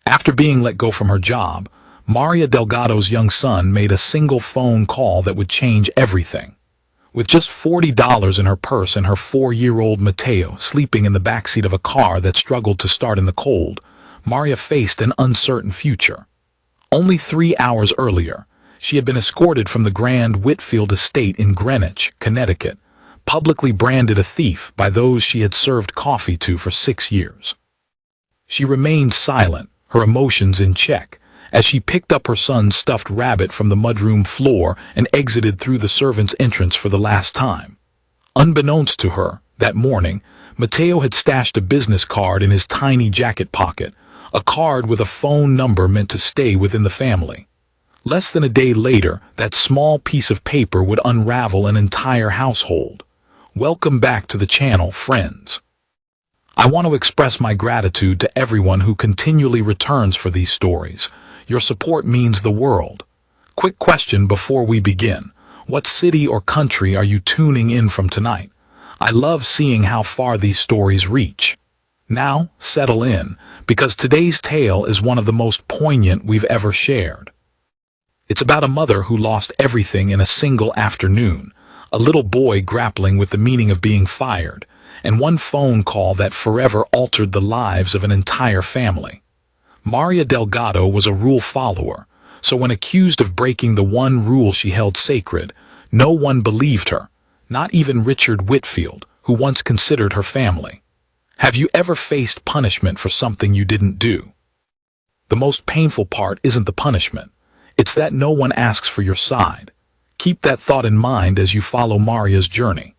After being let go from her job, Maria Delgado's young son made a single phone call that would change everything. With just $40 in her purse and her 4-year-old Mateo sleeping in the backseat of a car that struggled to start in the cold, Maria faced an uncertain future. Only 3 hours earlier, she had been escorted from the Grand Whitfield estate in Greenwich, Connecticut, publicly branded a thief by those she had served coffee to for 6 years. She remained silent, her emotions in check, as she picked up her son's stuffed rabbit from the mudroom floor and exited through the servants' entrance for the last time. Unbeknownst to her, that morning, Mateo had stashed a business card in his tiny jacket pocket, a card with a phone number meant to stay within the family. Less than a day later, that small piece of paper would unravel an entire household. Welcome back to the channel, friends. I want to express my gratitude to everyone who continually returns for these stories. Your support means the world. Quick question before we begin. What city or country are you tuning in from tonight? I love seeing how far these stories reach. Now, settle in, because today's tale is one of the most poignant we've ever shared. It's about a mother who lost everything in a single afternoon, a little boy grappling with the meaning of being fired, and one phone call that forever altered the lives of an entire family. Maria Delgado was a rule follower, so when accused of breaking the one rule she held sacred, no one believed her, not even Richard Whitfield, who once considered her family. Have you ever faced punishment for something you didn't do? The most painful part isn't the punishment. It's that no one asks for your side. Keep that thought in mind as you follow Maria's journey.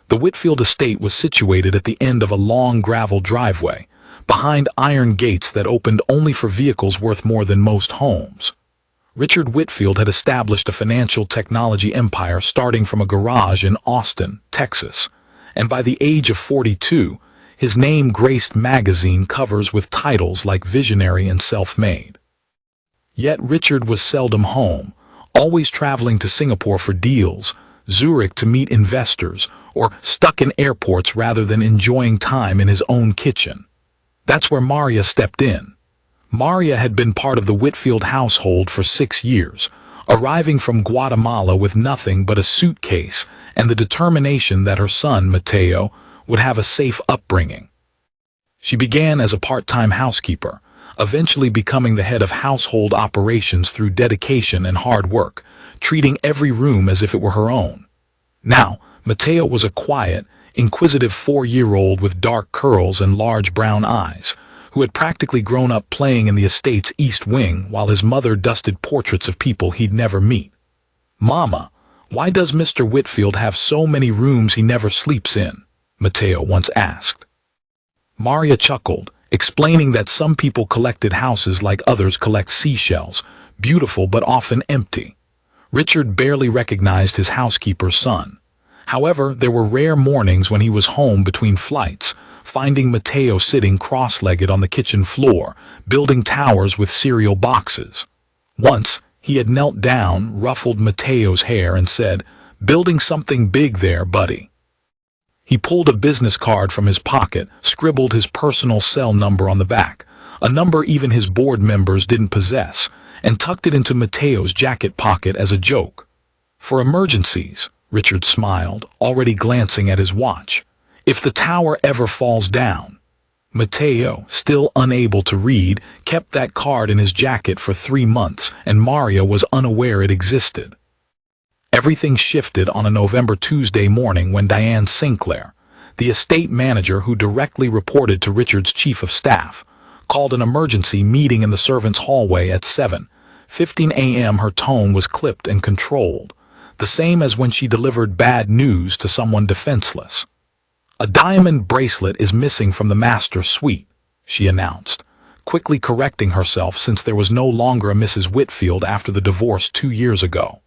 The Whitfield estate was situated at the end of a long gravel driveway, behind iron gates that opened only for vehicles worth more than most homes. Richard Whitfield had established a financial technology empire starting from a garage in Austin, Texas, and by the age of 42, his name graced magazine covers with titles like Visionary and Self-Made. Yet Richard was seldom home, always traveling to Singapore for deals, Zurich to meet investors, or stuck in airports rather than enjoying time in his own kitchen. That's where Maria stepped in. Maria had been part of the Whitfield household for 6 years, arriving from Guatemala with nothing but a suitcase and the determination that her son, Mateo, would have a safe upbringing. She began as a part-time housekeeper, eventually becoming the head of household operations through dedication and hard work, treating every room as if it were her own. Now, Mateo was a quiet, inquisitive 4-year-old with dark curls and large brown eyes, who had practically grown up playing in the estate's east wing while his mother dusted portraits of people he'd never meet. "Mama, why does Mr. Whitfield have so many rooms he never sleeps in?" Mateo once asked. Maria chuckled, explaining that some people collected houses like others collect seashells, beautiful but often empty. Richard barely recognized his housekeeper's son. However, there were rare mornings when he was home between flights, finding Mateo sitting cross-legged on the kitchen floor, building towers with cereal boxes. Once, he had knelt down, ruffled Mateo's hair, and said, "Building something big there, buddy." He pulled a business card from his pocket, scribbled his personal cell number on the back, a number even his board members didn't possess, and tucked it into Mateo's jacket pocket as a joke. "For emergencies," Richard smiled, already glancing at his watch. "If the tower ever falls down." Mateo, still unable to read, kept that card in his jacket for 3 months, and Maria was unaware it existed. Everything shifted on a November Tuesday morning when Diane Sinclair, the estate manager who directly reported to Richard's chief of staff, called an emergency meeting in the servants' hallway at 7:15 a.m. Her tone was clipped and controlled, the same as when she delivered bad news to someone defenseless. "A diamond bracelet is missing from the master suite," she announced, quickly correcting herself since there was no longer a Mrs. Whitfield after the divorce 2 years ago.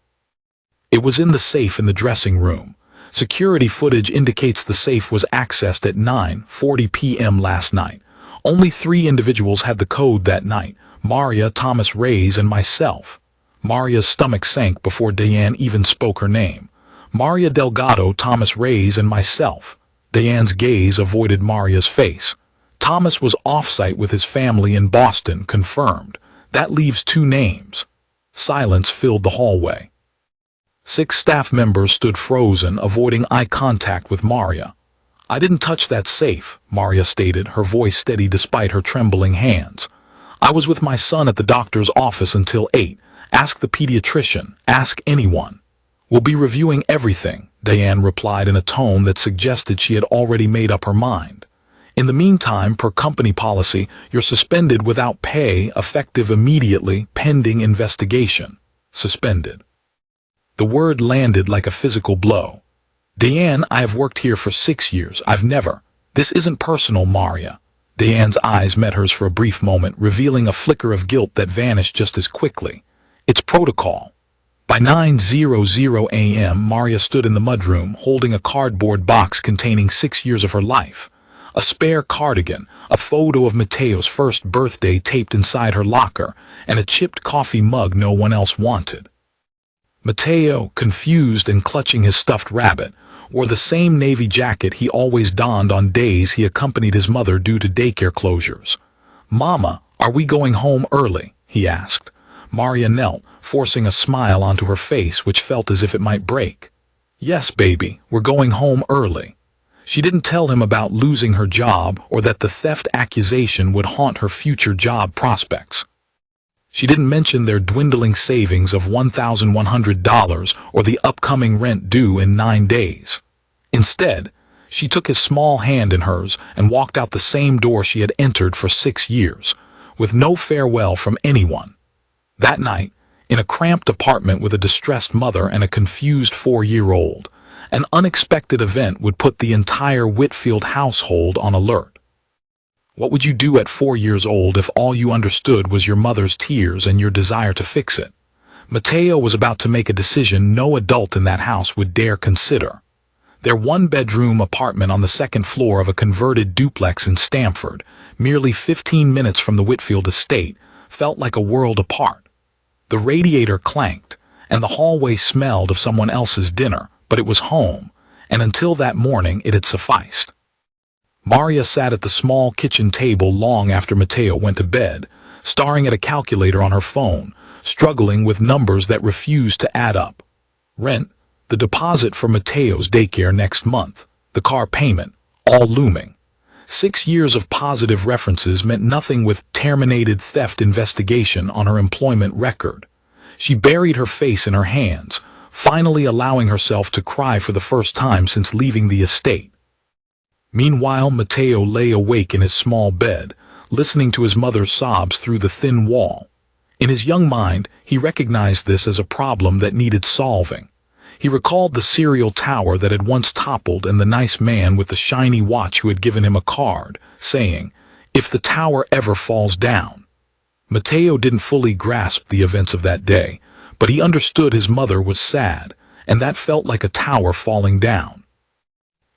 It was in the safe in the dressing room. Security footage indicates the safe was accessed at 9:40 p.m. last night. Only 3 individuals had the code that night: Maria, Thomas Reyes, and myself. Maria's stomach sank before Diane even spoke her name. Maria Delgado, Thomas Reyes, and myself. Diane's gaze avoided Maria's face. Thomas was off-site with his family in Boston, confirmed. That leaves 2 names. Silence filled the hallway. 6 staff members stood frozen, avoiding eye contact with Maria. "I didn't touch that safe," Maria stated, her voice steady despite her trembling hands. "I was with my son at the doctor's office until 8. Ask the pediatrician. Ask anyone." "We'll be reviewing everything," Diane replied in a tone that suggested she had already made up her mind. "In the meantime, per company policy, you're suspended without pay, effective immediately, pending investigation." Suspended. The word landed like a physical blow. "Diane, I have worked here for 6 years. I've never—" "This isn't personal, Maria." Diane's eyes met hers for a brief moment, revealing a flicker of guilt that vanished just as quickly. "It's protocol." By 9:00 a.m., Maria stood in the mudroom, holding a cardboard box containing 6 years of her life. A spare cardigan, a photo of Mateo's first birthday taped inside her locker, and a chipped coffee mug no one else wanted. Mateo, confused and clutching his stuffed rabbit, wore the same navy jacket he always donned on days he accompanied his mother due to daycare closures. "Mama, are we going home early?" he asked. Maria knelt, forcing a smile onto her face which felt as if it might break. "Yes, baby, we're going home early." She didn't tell him about losing her job or that the theft accusation would haunt her future job prospects. She didn't mention their dwindling savings of $1,100 or the upcoming rent due in 9 days. Instead, she took his small hand in hers and walked out the same door she had entered for 6 years, with no farewell from anyone. That night, in a cramped apartment with a distressed mother and a confused 4-year-old, an unexpected event would put the entire Whitfield household on alert. What would you do at 4 years old if all you understood was your mother's tears and your desire to fix it? Mateo was about to make a decision no adult in that house would dare consider. Their 1-bedroom apartment on the 2nd floor of a converted duplex in Stamford, merely 15 minutes from the Whitfield estate, felt like a world apart. The radiator clanked, and the hallway smelled of someone else's dinner, but it was home, and until that morning it had sufficed. Maria sat at the small kitchen table long after Mateo went to bed, staring at a calculator on her phone, struggling with numbers that refused to add up. Rent, the deposit for Mateo's daycare next month, the car payment, all looming. 6 years of positive references meant nothing with terminated theft investigation on her employment record. She buried her face in her hands, finally allowing herself to cry for the first time since leaving the estate. Meanwhile, Mateo lay awake in his small bed, listening to his mother's sobs through the thin wall. In his young mind, he recognized this as a problem that needed solving. He recalled the cereal tower that had once toppled and the nice man with the shiny watch who had given him a card, saying, "If the tower ever falls down." Mateo didn't fully grasp the events of that day, but he understood his mother was sad, and that felt like a tower falling down.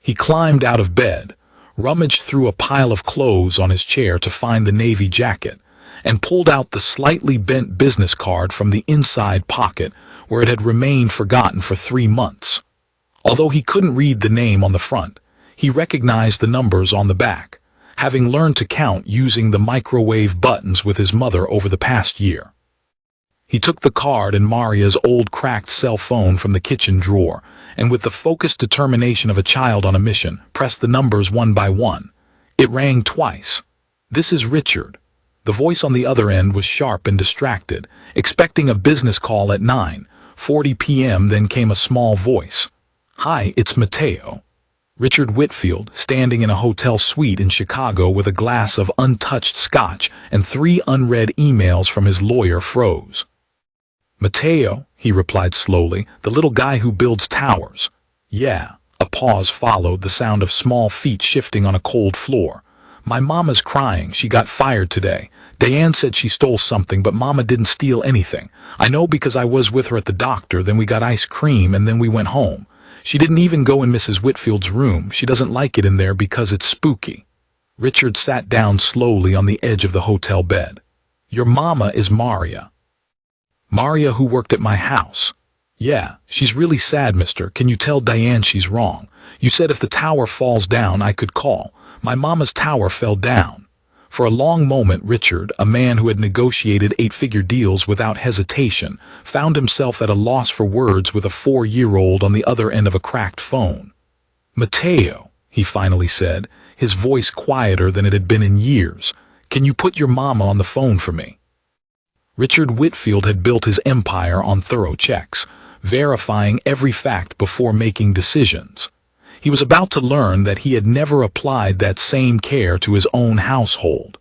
He climbed out of bed, rummaged through a pile of clothes on his chair to find the navy jacket, and pulled out the slightly bent business card from the inside pocket where it had remained forgotten for 3 months. Although he couldn't read the name on the front, he recognized the numbers on the back, having learned to count using the microwave buttons with his mother over the past year. He took the card and Maria's old cracked cell phone from the kitchen drawer, and with the focused determination of a child on a mission, pressed the numbers one by one. It rang twice. "This is Richard." The voice on the other end was sharp and distracted, expecting a business call at 9:40 p.m. Then came a small voice. "Hi, it's Mateo." Richard Whitfield, standing in a hotel suite in Chicago with a glass of untouched scotch and 3 unread emails from his lawyer, froze. "Mateo," he replied slowly, "the little guy who builds towers." "Yeah." A pause followed, the sound of small feet shifting on a cold floor. "My mama's crying. She got fired today. Diane said she stole something, but Mama didn't steal anything. I know because I was with her at the doctor, then we got ice cream, and then we went home. She didn't even go in Mrs. Whitfield's room. She doesn't like it in there because it's spooky." Richard sat down slowly on the edge of the hotel bed. "Your mama is Maria." "Maria who worked at my house." "Yeah, she's really sad, mister. Can you tell Diane she's wrong? You said if the tower falls down I could call. My mama's tower fell down. For a long moment, Richard, a man who had negotiated 8-figure deals without hesitation, found himself at a loss for words with a 4-year-old on the other end of a cracked phone. "Mateo," he finally said, his voice quieter than it had been in years, "can you put your mama on the phone for me?" Richard Whitfield had built his empire on thorough checks, verifying every fact before making decisions. He was about to learn that he had never applied that same care to his own household.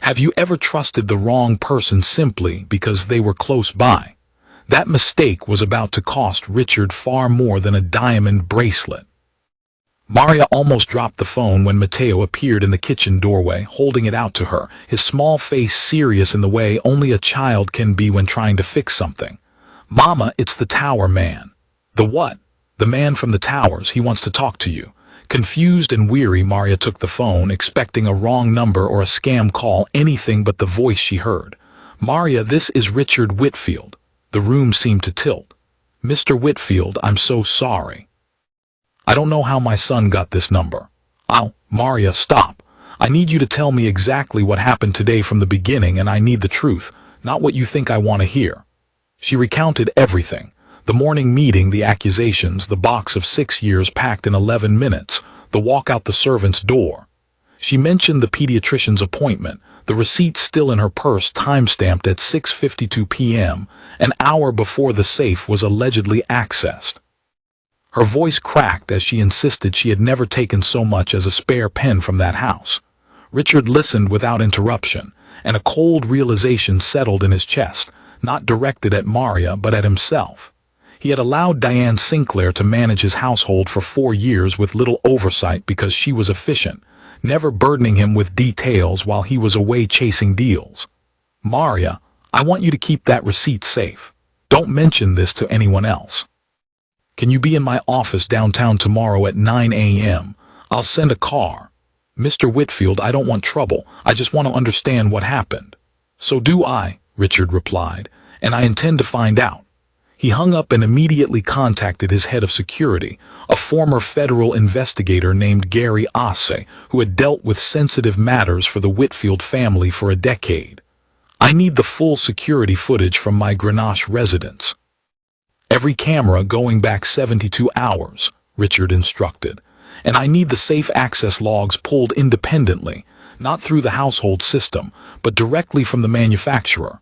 Have you ever trusted the wrong person simply because they were close by? That mistake was about to cost Richard far more than a diamond bracelet. Maria almost dropped the phone when Mateo appeared in the kitchen doorway, holding it out to her, his small face serious in the way only a child can be when trying to fix something. "Mama, it's the tower man." "The what?" "The man from the towers. He wants to talk to you." Confused and weary, Maria took the phone, expecting a wrong number or a scam call, anything but the voice she heard. "Maria, this is Richard Whitfield." The room seemed to tilt. "Mr. Whitfield, I'm so sorry. I don't know how my son got this number." Maria, stop. "I need you to tell me exactly what happened today from the beginning, and I need the truth, not what you think I want to hear." She recounted everything. The morning meeting, the accusations, the box of 6 years packed in 11 minutes, the walk out the servant's door. She mentioned the pediatrician's appointment, the receipt still in her purse time-stamped at 6:52 p.m., an hour before the safe was allegedly accessed. Her voice cracked as she insisted she had never taken so much as a spare pen from that house. Richard listened without interruption, and a cold realization settled in his chest, not directed at Maria but at himself. He had allowed Diane Sinclair to manage his household for 4 years with little oversight because she was efficient, never burdening him with details while he was away chasing deals. "Maria, I want you to keep that receipt safe. Don't mention this to anyone else. Can you be in my office downtown tomorrow at 9 a.m.? I'll send a car." "Mr. Whitfield, I don't want trouble. I just want to understand what happened." "So do I," Richard replied, "and I intend to find out." He hung up and immediately contacted his head of security, a former federal investigator named Gary Asse, who had dealt with sensitive matters for the Whitfield family for a decade. "I need the full security footage from my Grenache residence. Every camera going back 72 hours, Richard instructed. "And I need the safe access logs pulled independently, not through the household system, but directly from the manufacturer."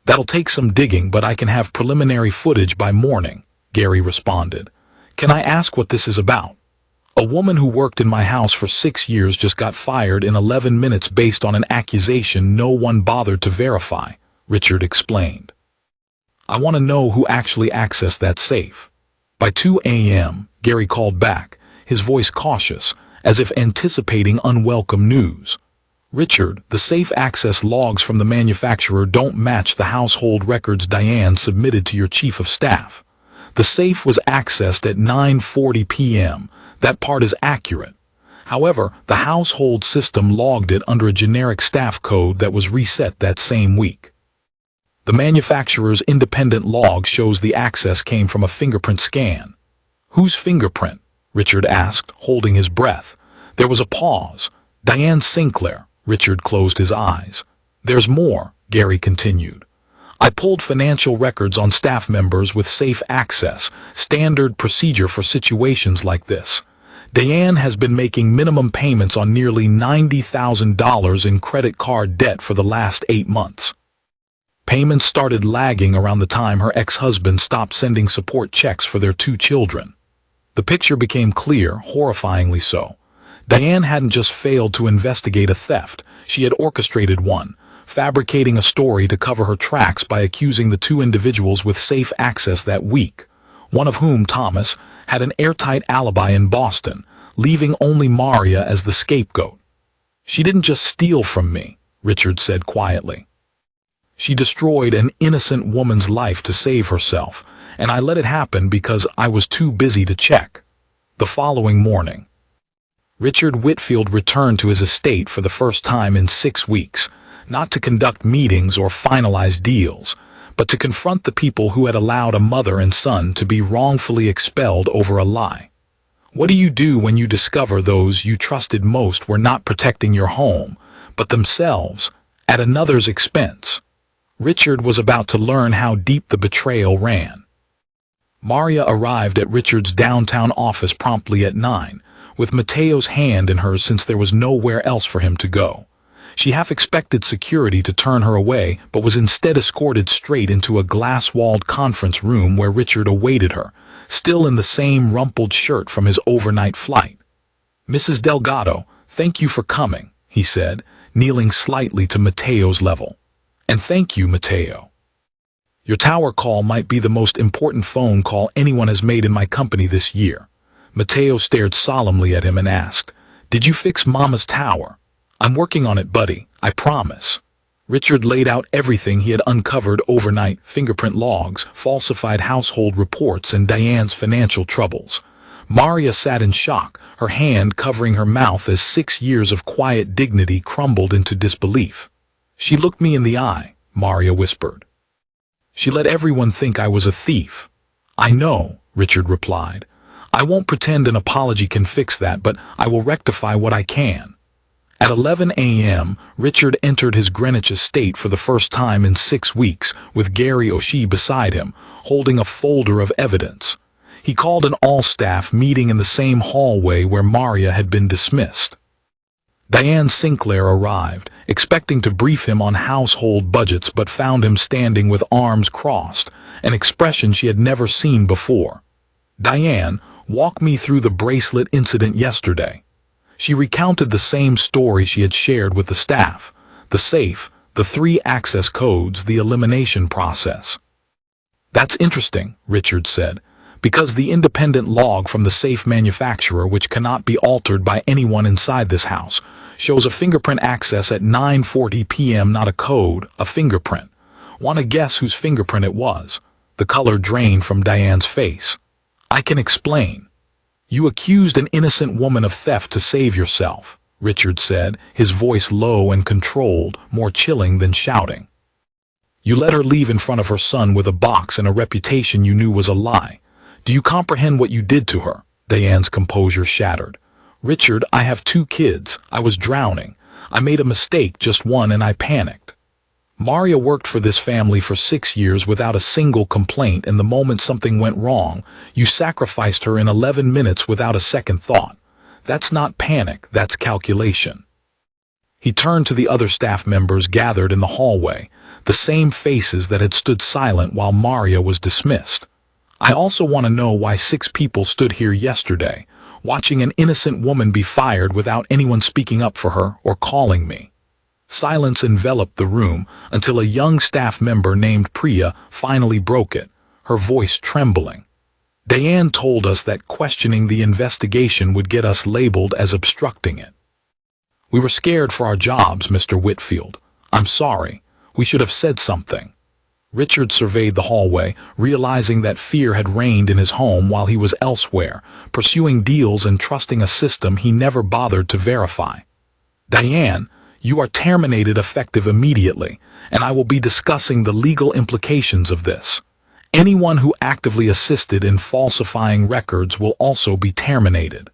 "That'll take some digging, but I can have preliminary footage by morning," Gary responded. "Can I ask what this is about?" "A woman who worked in my house for 6 years just got fired in 11 minutes based on an accusation no one bothered to verify," Richard explained. "I want to know who actually accessed that safe." By 2 a.m., Gary called back, his voice cautious, as if anticipating unwelcome news. "Richard, the safe access logs from the manufacturer don't match the household records Diane submitted to your chief of staff. The safe was accessed at 9:40 p.m. That part is accurate. However, the household system logged it under a generic staff code that was reset that same week. The manufacturer's independent log shows the access came from a fingerprint scan." "Whose fingerprint?" Richard asked, holding his breath. There was a pause. "Diane Sinclair." Richard closed his eyes. "There's more," Gary continued. "I pulled financial records on staff members with safe access, standard procedure for situations like this. Diane has been making minimum payments on nearly $90,000 in credit card debt for the last 8 months. Payments started lagging around the time her ex-husband stopped sending support checks for their 2 children. The picture became clear, horrifyingly so. Diane hadn't just failed to investigate a theft, she had orchestrated one, fabricating a story to cover her tracks by accusing the 2 individuals with safe access that week, one of whom, Thomas, had an airtight alibi in Boston, leaving only Maria as the scapegoat. "She didn't just steal from me," Richard said quietly. "She destroyed an innocent woman's life to save herself, and I let it happen because I was too busy to check." The following morning, Richard Whitfield returned to his estate for the first time in 6 weeks, not to conduct meetings or finalize deals, but to confront the people who had allowed a mother and son to be wrongfully expelled over a lie. What do you do when you discover those you trusted most were not protecting your home, but themselves, at another's expense? Richard was about to learn how deep the betrayal ran. Maria arrived at Richard's downtown office promptly at 9, with Mateo's hand in hers since there was nowhere else for him to go. She half expected security to turn her away, but was instead escorted straight into a glass-walled conference room where Richard awaited her, still in the same rumpled shirt from his overnight flight. "Mrs. Delgado, thank you for coming," he said, kneeling slightly to Mateo's level. "And thank you, Mateo. Your tower call might be the most important phone call anyone has made in my company this year." Mateo stared solemnly at him and asked, "Did you fix Mama's tower?" "I'm working on it, buddy, I promise." Richard laid out everything he had uncovered overnight: fingerprint logs, falsified household reports, and Diane's financial troubles. Maria sat in shock, her hand covering her mouth as 6 years of quiet dignity crumbled into disbelief. "She looked me in the eye," Maria whispered. "She let everyone think I was a thief." "I know," Richard replied. "I won't pretend an apology can fix that, but I will rectify what I can." At 11 a.m., Richard entered his Greenwich estate for the first time in 6 weeks, with Gary O'Shea beside him, holding a folder of evidence. He called an all-staff meeting in the same hallway where Maria had been dismissed. Diane Sinclair arrived, expecting to brief him on household budgets, but found him standing with arms crossed, an expression she had never seen before. "Diane, walk me through the bracelet incident yesterday." She recounted the same story she had shared with the staff: the safe, the 3 access codes, the elimination process. "That's interesting," Richard said, "because the independent log from the safe manufacturer, which cannot be altered by anyone inside this house, shows a fingerprint access at 9:40 p.m., not a code, a fingerprint. Want to guess whose fingerprint it was?" The color drained from Diane's face. "I can explain. You accused an innocent woman of theft to save yourself," Richard said, his voice low and controlled, more chilling than shouting. "You let her leave in front of her son with a box and a reputation you knew was a lie. Do you comprehend what you did to her?" Diane's composure shattered. "Richard, I have 2 kids. I was drowning. I made a mistake, just one, and I panicked. Maria worked for this family for 6 years without a single complaint, and the moment something went wrong, you sacrificed her in 11 minutes without a second thought. That's not panic, that's calculation." He turned to the other staff members gathered in the hallway, the same faces that had stood silent while Maria was dismissed. "I also want to know why 6 people stood here yesterday, watching an innocent woman be fired without anyone speaking up for her or calling me." Silence enveloped the room until a young staff member named Priya finally broke it, her voice trembling. "Diane told us that questioning the investigation would get us labeled as obstructing it. We were scared for our jobs, Mr. Whitfield. I'm sorry. We should have said something." Richard surveyed the hallway, realizing that fear had reigned in his home while he was elsewhere, pursuing deals and trusting a system he never bothered to verify. "Diane, you are terminated effective immediately, and I will be discussing the legal implications of this. Anyone who actively assisted in falsifying records will also be terminated.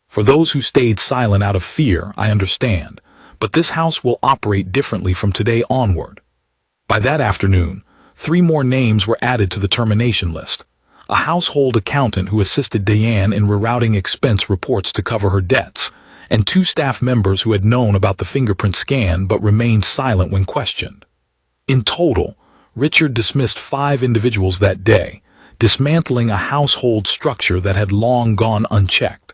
For those who stayed silent out of fear, I understand, but this house will operate differently from today onward." By that afternoon, 3 more names were added to the termination list: a household accountant who assisted Diane in rerouting expense reports to cover her debts, and 2 staff members who had known about the fingerprint scan but remained silent when questioned. In total, Richard dismissed 5 individuals that day, dismantling a household structure that had long gone unchecked.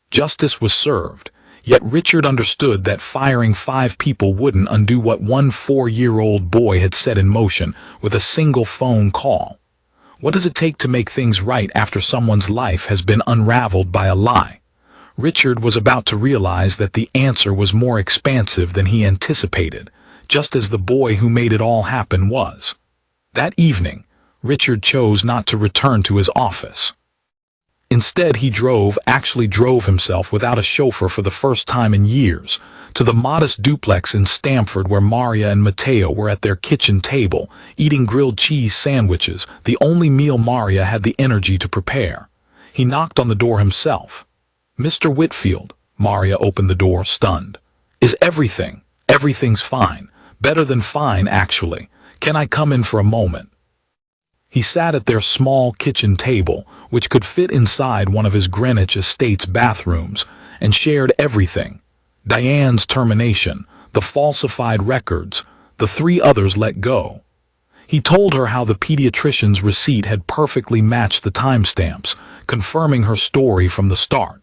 Justice was served, yet Richard understood that firing 5 people wouldn't undo what one 4-year-old boy had set in motion with a single phone call. What does it take to make things right after someone's life has been unraveled by a lie? Richard was about to realize that the answer was more expansive than he anticipated, just as the boy who made it all happen was. That evening, Richard chose not to return to his office. Instead, he actually drove himself without a chauffeur for the first time in years, to the modest duplex in Stamford where Maria and Mateo were at their kitchen table, eating grilled cheese sandwiches, the only meal Maria had the energy to prepare. He knocked on the door himself. "Mr. Whitfield." Maria opened the door, stunned. "Is everything? Everything's fine. Better than fine, actually. Can I come in for a moment?" He sat at their small kitchen table, which could fit inside one of his Greenwich Estates bathrooms, and shared everything. Diane's termination, the falsified records, the 3 others let go. He told her how the pediatrician's receipt had perfectly matched the timestamps, confirming her story from the start.